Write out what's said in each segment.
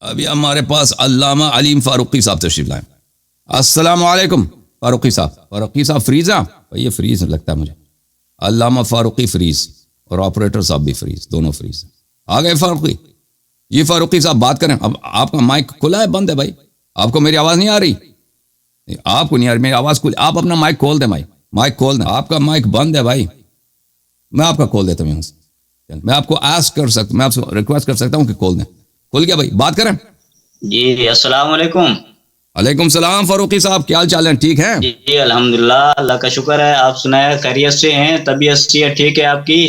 ابھی ہمارے پاس علامہ علیم فاروقی صاحب تشریف لائیں. السلام علیکم فاروقی صاحب. فاروقی صاحب فریز ہیں؟ یہ فریز لگتا ہے مجھے. علامہ فاروقی فریز اور آپریٹر صاحب بھی فریز، دونوں فریز. آ گئے فاروقی جی. فاروقی صاحب بات کریں. اب آپ کا مائک کھلا ہے بند ہے بھائی؟ آپ کو میری آواز نہیں آ رہی؟ آپ کو نہیں آ رہی میری آواز کھلی. آپ اپنا مائک کھول دیں بھائی، مائک کھول دیں. آپ کا مائک بند ہے بھائی. میں آپ کا کھول دیتا ہوں یہاں سے. میں آپ کو آسک کر سکتا، میں آپ سے ریکویسٹ کر سکتا ہوں کہ کھول دیں. کھل گیا بھائی، بات کریں. جی السلام علیکم. علیکم السلام فاروقی صاحب، کیا حال چال ہیں؟ ٹھیک ہیں؟ جی الحمدللہ، اللہ کا شکر ہے. آپ سنائیں خیریت سے ہیں؟ طبیعت سے ٹھیک ہے آپ کی؟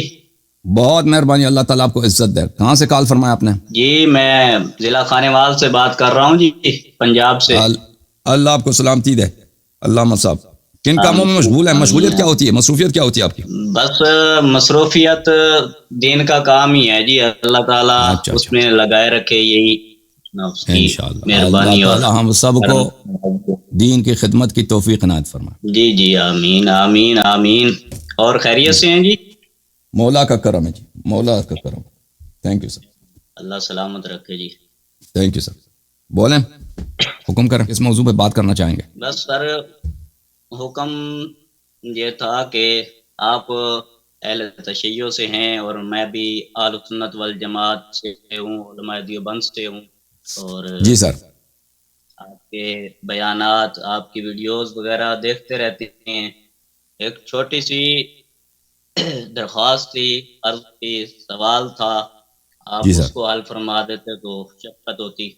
بہت مہربانی، اللہ تعالیٰ آپ کو عزت دے. کہاں سے کال فرمایا آپ نے؟ جی میں ضلع خانیوال سے بات کر رہا ہوں جی، پنجاب سے. اللہ آپ کو سلامتی دے. علامہ صاحب کن کاموں میں مشغول ہیں؟ مشغولیت کیا ہوتی ہے، مصروفیت کیا ہوتی ہے آپ کی؟ بس مصروفیت دین کا کام ہی ہے جی. اللہ تعالیٰ اچھا اس میں لگائے رکھے، یہی اس کی انشاءاللہ اللہ مہربانی اور تعالیٰ ہم سب کو دین کی خدمت کی توفیق عنایت فرمائے. جی جی آمین آمین آمین. اور خیریت سے ہیں جی؟ مولا کا کرم ہے جی، مولا کا کرم. Thank you sir. اللہ سلامت رکھے جی. Thank you sir. بولیں، حکم کریں، کس موضوع پہ بات کرنا چاہیں گے؟ بس سر حکم یہ تھا کہ آپ اہل تشیع سے ہیں اور میں بھی اہل سنت والجماعت سے ہوں، علماء دیوبند سے ہوں. اور جی سر. آپ کے بیانات، آپ کی ویڈیوز وغیرہ دیکھتے رہتے ہیں. ایک چھوٹی سی درخواست تھی، عرض تھی، سوال تھا، آپ جی اس سر. کو حل فرما دیتے تو شفقت ہوتی.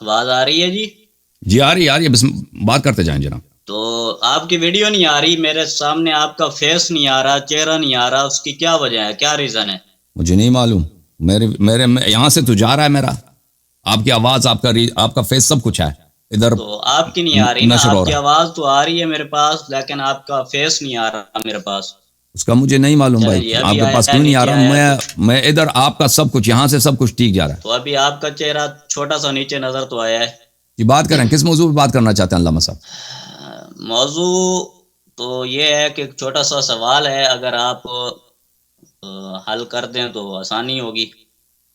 آواز آ رہی ہے جی؟ جی آ رہی ہے، بس بات کرتے جائیں جناب. تو آپ کی ویڈیو نہیں آ رہی میرے سامنے، آپ کا فیس نہیں آ رہا، چہرہ نہیں آ رہا. اس کی کیا وجہ ہے، کیا ریزن ہے؟ مجھے نہیں معلوم. میرے یہاں سے تو جا رہا ہے میرا، آپ کی آواز، آپ کا فیس سب کچھ ہے ادھر تو آپ کی نہیں آ رہی نا، نشر ہو آپ کی رہا ہے. آواز تو آ رہی ہے میرے پاس، لیکن آپ کا فیس نہیں آ رہا میرے پاس. اس کا مجھے نہیں معلوم بھائی، چلیے آپ ابھی کے آیا پاس ہے، کیوں نہیں آ نیچے رہا. آیا ہے تو میں ادھر آپ کا سب کچھ، یہاں سے سب کچھ ٹھیک جا رہا ہے. تو ابھی آپ کا چہرہ چھوٹا سا نیچے نظر تو آیا ہے. جی بات کریں، کس موضوع پہ بات کرنا چاہتے ہیں علامہ صاحب؟ موضوع تو یہ ہے کہ ایک چھوٹا سا سوال ہے، اگر آپ حل کر دیں تو آسانی ہوگی.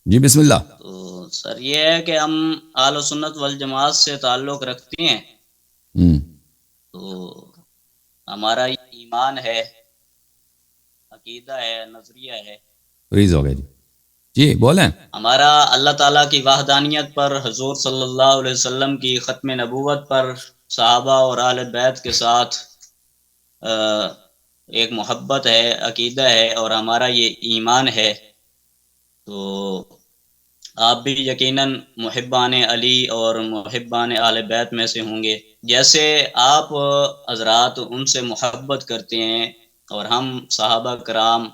جی بسم اللہ. تو سر یہ ہے کہ ہم اہل سنت والجماعت سے تعلق رکھتے ہیں. تو ہمارا ایمان ہے، عقیدہ ہے، نظریہ ہے. فریز ہو گیا جی. جی بولیں. ہمارا اللہ تعالیٰ کی وحدانیت پر، حضور صلی اللہ علیہ وسلم کی ختم نبوت پر، صحابہ اور اہل بیت کے ساتھ ایک محبت ہے، عقیدہ ہے، اور ہمارا یہ ایمان ہے. تو آپ بھی یقیناً محبان علی اور محبان اہل بیت میں سے ہوں گے. جیسے آپ حضرات ان سے محبت کرتے ہیں اور ہم صحابہ کرام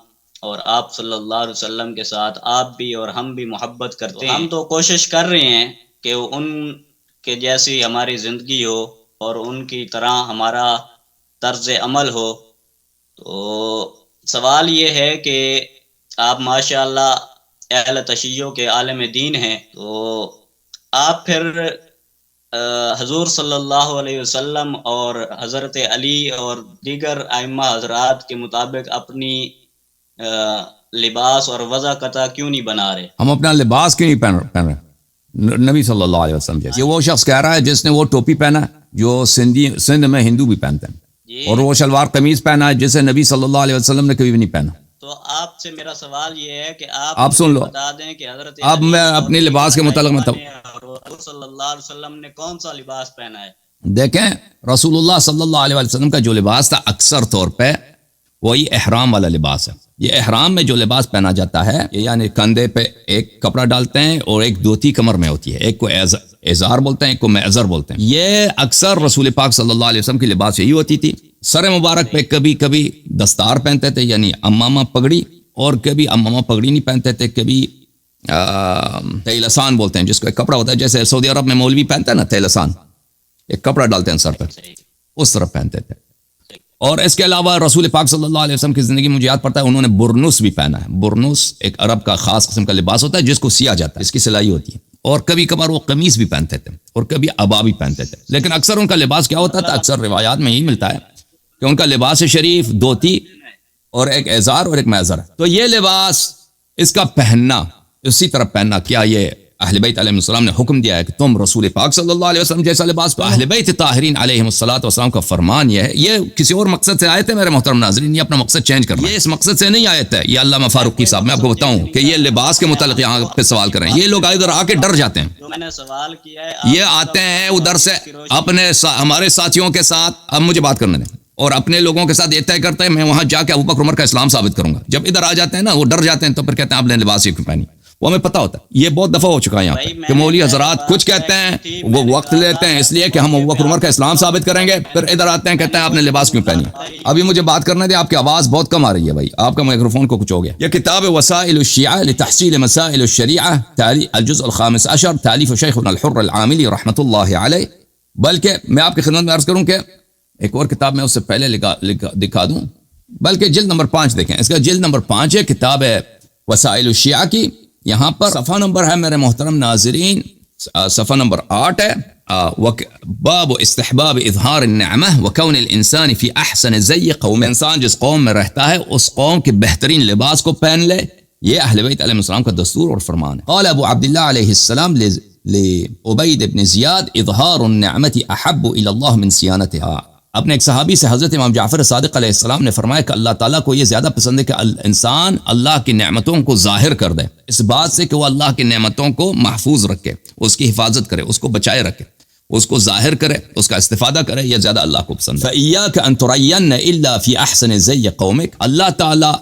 اور آپ صلی اللہ علیہ وسلم کے ساتھ آپ بھی اور ہم بھی محبت کرتے ہیں. ہم تو کوشش کر رہے ہیں کہ ان کے جیسی ہماری زندگی ہو اور ان کی طرح ہمارا طرز عمل ہو. تو سوال یہ ہے کہ آپ ماشاء اللہ اہل تشیع کے عالم دین ہیں، تو آپ پھر حضور صلی اللہ علیہ وسلم اور حضرت علی اور دیگر ائمہ حضرات کے مطابق اپنی لباس اور وضع قطع کیوں نہیں بنا رہے؟ ہم اپنا لباس کیوں نہیں پہن رہے نبی صلی اللہ علیہ وسلم جیسے؟ یہ وہ شخص کہہ رہا ہے جس نے وہ ٹوپی پہنا ہے جو سندھ میں ہندو بھی پہنتے ہیں، اور وہ شلوار قمیض پہنا ہے جسے نبی صلی اللہ علیہ وسلم نے کبھی بھی نہیں پہنا. تو آپ سے میرا سوال یہ ہے کہ آپ سن لو، بتا دیں کہ حضرت اب میں اپنے لباس کے متعلق حضور صلی اللہ علیہ وسلم نے کون سا لباس پہنا ہے؟ دیکھیں، رسول اللہ صلی اللہ علیہ وسلم کا جو لباس تھا اکثر طور پہ وہی احرام والا لباس ہے. یہ احرام میں جو لباس پہنا جاتا ہے، یعنی کندھے پہ ایک کپڑا ڈالتے ہیں اور ایک دھوتی کمر میں ہوتی ہے، ایک کو ازار بولتے ہیں، ایک کو معذر بولتے ہیں. یہ اکثر رسول پاک صلی اللہ علیہ وسلم کی لباس یہی ہوتی تھی. سر مبارک پہ کبھی کبھی دستار پہنتے تھے، یعنی امامہ پگڑی، اور کبھی امامہ پگڑی نہیں پہنتے تھے، کبھی تیلسان بولتے ہیں جس کو ایک کپڑا ہوتا ہے، جیسے سعودی عرب میں مولوی پہنتا ہے نا تیلسان، ایک کپڑا ڈالتے ہیں سر پر، اس طرح پہنتے تھے. اور اس کے علاوہ رسول پاک صلی اللہ علیہ وسلم کی زندگی مجھے یاد پڑتا ہے انہوں نے برنس بھی پہنا ہے. برنس ایک عرب کا خاص قسم کا لباس ہوتا ہے جس کو سیا جاتا ہے، اس کی سلائی ہوتی ہے. اور کبھی کبھار وہ قمیص بھی پہنتے تھے اور کبھی عبا بھی پہنتے تھے. لیکن اکثر ان کا لباس کیا ہوتا تھا؟ اکثر روایات میں یہی ملتا ہے کہ ان کا لباس شریف دھوتی اور ایک ازار اور ایک معذر. تو یہ لباس، اس کا پہننا، اسی طرح پہننا، کیا یہ اہل بیت علیہ السلام نے حکم دیا ہے کہ تم رسول پاک صلی اللہ علیہ وسلم جیسا لباس پہنو. اہل بیت طاہرین علیہم الصلوۃ والسلام کا فرمان یہ ہے. یہ کسی اور مقصد سے آئے تھے میرے محترم ناظرین, یہ اپنا مقصد چینج کرنا, یہ اس مقصد سے نہیں آئے تھے. یہ علامہ فاروقی صاحب, میں آپ کو بتاؤں کہ یہ لباس کے متعلق یہاں پہ سوال کر رہے ہیں. یہ لوگ ادھر آ کے ڈر جاتے ہیں. جو میں نے سوال کیا ہے, یہ آتے ہیں ادھر سے اپنے ہمارے ساتھیوں کے ساتھ, اب مجھے بات کرنے دیں, اور اپنے لوگوں کے ساتھ یہ طے کرتے ہیں میں وہاں جا کے ابوبکر عمر کا اسلام ثابت کروں گا. جب ادھر آ جاتے ہیں نا وہ ڈر جاتے ہیں, تو پھر کہتے ہیں آپ نے لباس ہی کیوں پہنی. وہ ہمیں پتہ ہوتا ہے, یہ بہت دفعہ ہو چکا ہے یہاں پہ کہ مولوی حضرات کچھ کہتے ہیں, وہ وقت لیتے ہیں اس لیے کہ ہم ابوبکر عمر کا اسلام ثابت کریں گے, پھر ادھر آتے ہیں کہتے ہیں آپ نے لباس کیوں پہنی. ابھی مجھے بات کرنے دیں, آپ کی آواز بہت کم آ رہی ہے بھائی, آپ کا مائکروفون کو کچھ ہو گیا. یہ کتاب وسائل الشیعہ لتحصیل مسائل الشریعہ الجزء الخامس عشر, تالیف شیخنا الحر العاملی رحمۃ اللہ علیہ. بلکہ میں آپ کی خدمت میں عرض کروں کہ ایک اور کتاب میں اس سے پہلے دکھا دوں, بلکہ جلد نمبر 5 دیکھیں, اس کا جلد نمبر 5 ہے, کتاب ہے وسائل الشیعہ کی. یہاں پر صفحہ نمبر ہے میرے محترم ناظرین, صفحہ نمبر 8 ہے, باب استحباب اظہار النعمہ وکون الانسان فی احسن زی قوم. انسان جس قوم میں رہتا ہے اس قوم کے بہترین لباس کو پہن لے, یہ اہل بیت علیہ السلام کا دستور اور فرمان ہے. قال ابو عبداللہ علیہ السلام لعبید بن زیاد اظہار النعمت احب الی اللہ من صیانتها. اپنے ایک صحابی سے حضرت امام جعفر صادق علیہ السلام نے فرمایا کہ اللہ تعالیٰ کو یہ زیادہ پسند ہے کہ انسان اللہ کی نعمتوں کو ظاہر کر دے, اس بات سے کہ وہ اللہ کی نعمتوں کو محفوظ رکھے, اس کی حفاظت کرے, اس کو بچائے رکھے, اس کو ظاہر کرے, اس کا استفادہ کرے, یہ زیادہ اللہ کو پسند ہے. فَإِيَّاكَ أَن تُرَيَّنَّ إِلَّا فِي أَحْسَنِ زَيِّ قَوْمِكَ. اللہ تعالیٰ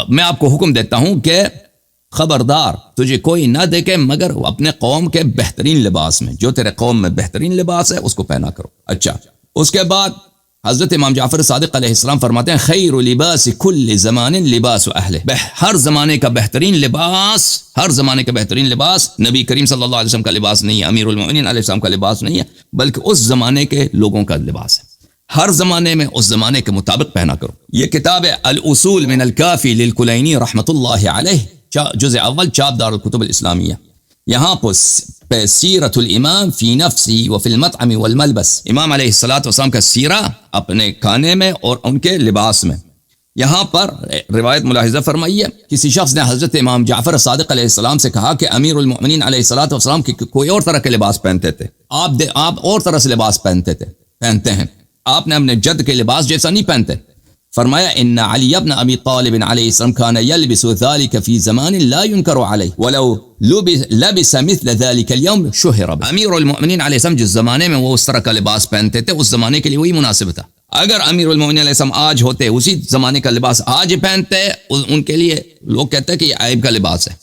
میں آپ کو حکم دیتا ہوں کہ خبردار تجھے کوئی نہ دیکھے مگر اپنے قوم کے بہترین لباس میں, جو تیرے قوم میں بہترین لباس ہے اس کو پہنا کرو. اچھا, اس کے بعد حضرت امام جعفر صادق علیہ السلام فرماتے ہیں خیر لباس کل زمان لباس اہل. ہر زمانے کا بہترین لباس, ہر زمانے کا بہترین لباس نبی کریم صلی اللہ علیہ وسلم کا لباس نہیں ہے, امیر المؤمنین علیہ السلام کا لباس نہیں ہے, بلکہ اس زمانے کے لوگوں کا لباس ہے. ہر زمانے میں اس زمانے کے مطابق پہنا کرو. یہ کتاب ہے الاصول من الکافی للکلینی رحمۃ اللہ علیہ, جزء اول, چاپ دار الکتب الاسلامیہ. یہاں پر سیرت الامام فی نفسی وفی المطعم والملبس, امام علیہ الصلوۃ والسلام کا سیرہ اپنے کھانے میں اور ان کے لباس میں. یہاں پر روایت ملاحظہ فرمائیے, کسی شخص نے حضرت امام جعفر صادق علیہ السلام سے کہا کہ امیر المؤمنین علیہ الصلوۃ والسلام کی کوئی اور طرح کے لباس پہنتے تھے, آپ اور طرح سے لباس پہنتے ہیں, آپ نے اپنے جد کے لباس جیسا نہیں پہنتے. فرمایا ان علی ابن ابی طالب علیہ السلام كان يلبس ذلك في زمان لا ينكر عليه ولو لبس مثل ذلك اليوم شهر به. امیر المؤمنین علیہ السلام جس زمانے میں وہ اس طرح کا لباس پہنتے تھے اس زمانے کے لیے وہی مناسب تھا. اگر امیر المؤمنین علیہ السلام آج ہوتے اسی زمانے کا لباس آج پہنتے, ان کے لیے لوگ کہتے ہیں کہ یہ عیب کا لباس ہے,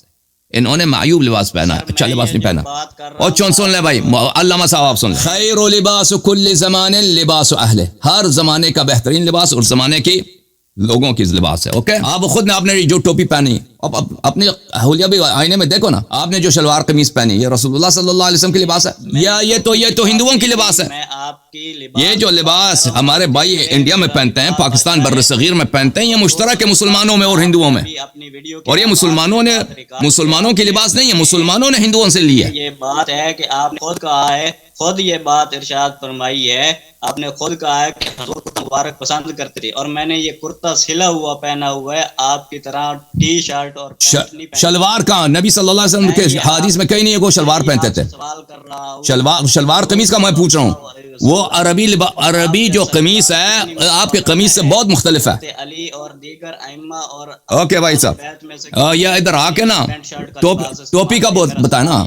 انہوں نے معیوب لباس پہنا ہے, اچھا لباس نہیں پہنا. اور سن لیں بھائی, علامہ صاحب آپ سن لیں, خیر لباس کل زمان لباس اہل, ہر زمانے کا بہترین لباس اور زمانے کی لوگوں کی لباس ہے. اوکے, آپ خود نے آپ نے جو ٹوپی پہنی, اب اپنے حلیہ بھی آئینے میں دیکھو نا, آپ نے جو شلوار قمیص پہنی یہ رسول اللہ صلی اللہ علیہ وسلم کی لباس ہے, یا یہ تو ہندوؤں کی لباس ہے. یہ جو لباس ہمارے بھائی انڈیا میں پہنتے ہیں, پاکستان بر صغیر میں پہنتے ہیں, یہ مشترک ہے مسلمانوں میں اور ہندوؤں میں, اور یہ مسلمانوں کی لباس نہیں ہے, مسلمانوں نے ہندوؤں سے لی ہے. یہ بات ہے کہ آپ نے خود کہا ہے, خود یہ بات ارشاد فرمائی ہے, آپ نے خود کہا ہے کہ حضور کو مبارک پسند کرتے تھے, اور میں نے یہ کرتا سلا ہوا پہنا ہوا ہے, آپ کی طرح ٹی شرٹ اور شلوار کا نبی صلی اللہ علیہ وسلم کے حدیث میں کہیں نہیں ہے کہ وہ شلوار پہنتے تھے. سوال کر رہا ہوں, شلوار قمیص کا میں پوچھ رہا ہوں, وہ عربی جو قمیص ہے آپ کے قمیص سے بہت مختلف ہے. علی اور دیگر ائمہ اور اوکے بھائی صاحب, یا ادھر آ کے نا ٹوپی کا بتائیں نا,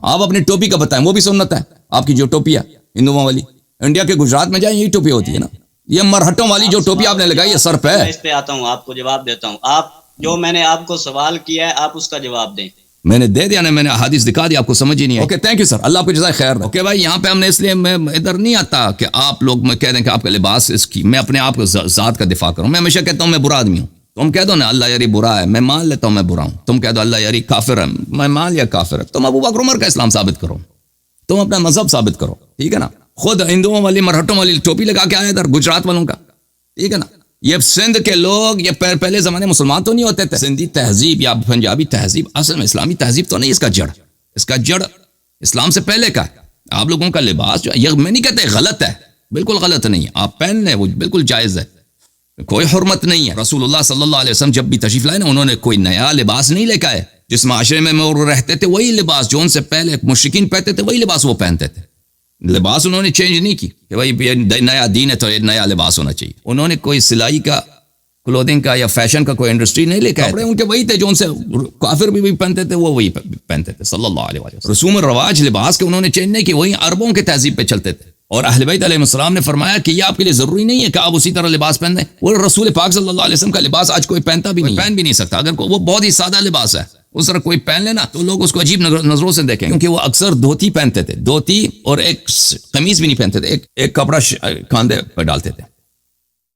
آپ اپنی ٹوپی کا بتائیں, وہ بھی سنت ہے آپ کی جو ٹوپی ہے ہندوؤں والی. انڈیا کے گجرات میں جائیں یہی ٹوپی ہوتی ہے نا, یہ مرہٹوں والی جو ٹوپی آپ نے لگائی ہے سر پہ. اس پہ آتا ہوں, آپ کو جواب دیتا ہوں. آپ جو میں نے آپ کو سوال کیا ہے آپ اس کا جواب دیں. میں نے دے دیا نا, میں نے حدیث دکھا دیا, آپ کو سمجھ ہی نہیں ہے. اوکے تھینک یو سر, اللہ آپ کو جزائے خیر. اوکے بھائی, یہاں پہ ہم نے اس لیے میں ادھر نہیں آتا کہ آپ لوگ میں کہہ دیں کہ آپ کا لباس اس کی, میں اپنے آپ کو ذات کا دفاع کروں. میں ہمیشہ کہتا ہوں میں برا آدمی ہوں, تم کہہ دو نا اللہ یاری برا ہے, میں مان لیتا ہوں میں برا ہوں. تم کہہ دو اللہ یاری کافر ہے, میں مان لیا کافر ہے. تم ابوبکر عمر کا اسلام ثابت کرو, تم اپنا مذہب ثابت کرو, ٹھیک ہے نا. خود ہندوؤں والی مرہٹوں والی ٹوپی لگا کے آئے ادھر گجرات والوں کا, ٹھیک ہے نا. یہ سندھ کے لوگ یہ پہلے زمانے مسلمان تو نہیں ہوتے تھے. سندھی تہذیب یا پنجابی تہذیب اصل میں اسلامی تہذیب تو نہیں, اس کا جڑ اسلام سے پہلے کا ہے. آپ لوگوں کا لباس جو یہ میں نہیں کہتے غلط ہے, بالکل غلط نہیں, آپ پہن لیں وہ بالکل جائز ہے. کوئی حرمت نہیں ہے. رسول اللہ صلی اللہ علیہ وسلم جب بھی تشریف لائے نا انہوں نے کوئی نیا لباس نہیں لے کے آئے. جس معاشرے میں وہ رہتے تھے وہی لباس جو ان سے پہلے مشرکین پہنتے تھے وہی لباس وہ پہنتے تھے. لباس انہوں نے چینج نہیں کی کہ بھائی یہ نیا دین ہے تو یہ نیا لباس ہونا چاہیے. انہوں نے کوئی سلائی کا کلودنگ کا یا فیشن کا کوئی انڈسٹری نہیں لے کے آئے. ان کے وہی تھے جو ان سے کافر بھی پہنتے تھے وہ وہی پہنتے تھے صلی اللہ علیہ وسلم. رسوم الرواج لباس کے انہوں نے چینج نہیں کی, وہی عربوں کے تہذیب پہ چلتے تھے. اور اہل بیت علیہ السلام نے فرمایا کہ یہ آپ کے لیے ضروری نہیں ہے کہ آپ اسی طرح لباس پہن لیں. وہ رسول پاک صلی اللہ علیہ وسلم کا لباس آج کوئی پہنتا بھی نہیں, پہن بھی نہیں سکتا. اگر وہ بہت ہی سادہ لباس ہے اس طرح کوئی پہن لینا تو لوگ اس کو عجیب نظروں سے دیکھیں, کیونکہ وہ اکثر دھوتی پہنتے تھے, دھوتی اور ایک قمیض بھی نہیں پہنتے تھے, ایک کپڑا کاندھے پہ ڈالتے تھے.